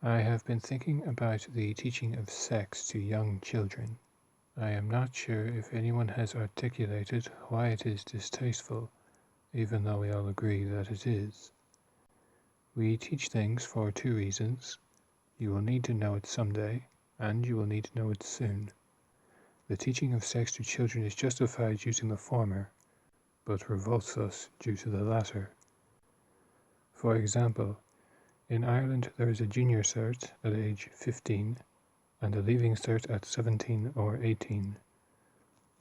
I have been thinking about the teaching of sex to young children. I am not sure if anyone has articulated why it is distasteful, even though we all agree that it is. We teach things for two reasons. You will need to know it someday, and you will need to know it soon. The teaching of sex to children is justified using the former, but revolts us due to the latter. For example, in Ireland there is a junior cert at age 15 and a leaving cert at 17 or 18.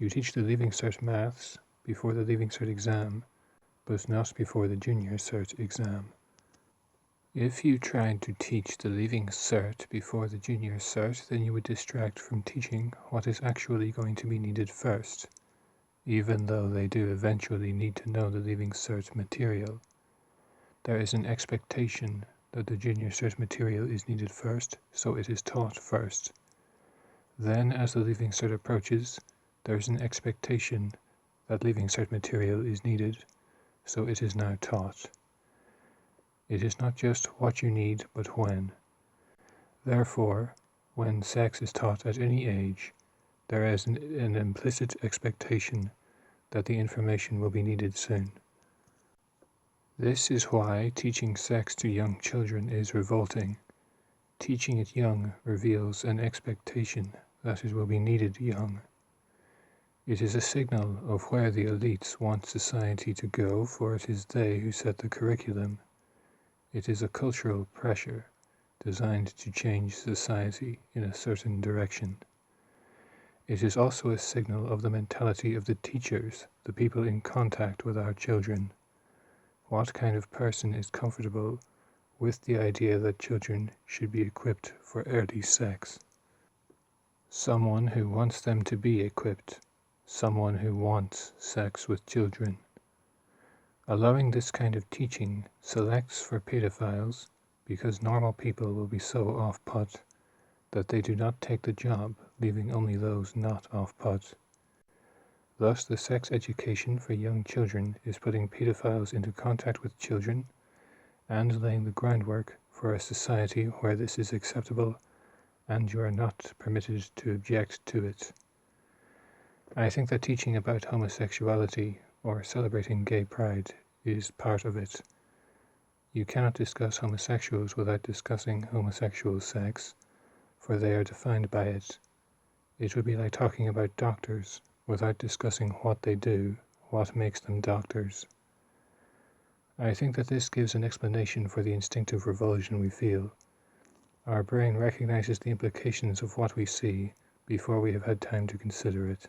You teach the leaving cert maths before the leaving cert exam, but not before the junior cert exam. If you tried to teach the leaving cert before the junior cert, then you would distract from teaching what is actually going to be needed first, even though they do eventually need to know the leaving cert material. There is an expectation that the junior cert material is needed first, so it is taught first. Then, as the leaving cert approaches, there is an expectation that leaving cert material is needed, so it is now taught. It is not just what you need, but when. Therefore, when sex is taught at any age, there is an implicit expectation that the information will be needed soon. This is why teaching sex to young children is revolting. Teaching it young reveals an expectation that it will be needed young. It is a signal of where the elites want society to go, for it is they who set the curriculum. It is a cultural pressure designed to change society in a certain direction. It is also a signal of the mentality of the teachers, the people in contact with our children. What kind of person is comfortable with the idea that children should be equipped for early sex? Someone who wants them to be equipped, someone who wants sex with children. Allowing this kind of teaching selects for pedophiles because normal people will be so off-put that they do not take the job, leaving only those not off-put. Thus, the sex education for young children is putting pedophiles into contact with children and laying the groundwork for a society where this is acceptable and you are not permitted to object to it. I think that teaching about homosexuality or celebrating gay pride is part of it. You cannot discuss homosexuals without discussing homosexual sex, for they are defined by it. It would be like talking about doctors without discussing what they do, what makes them doctors. I think that this gives an explanation for the instinctive revulsion we feel. Our brain recognizes the implications of what we see before we have had time to consider it.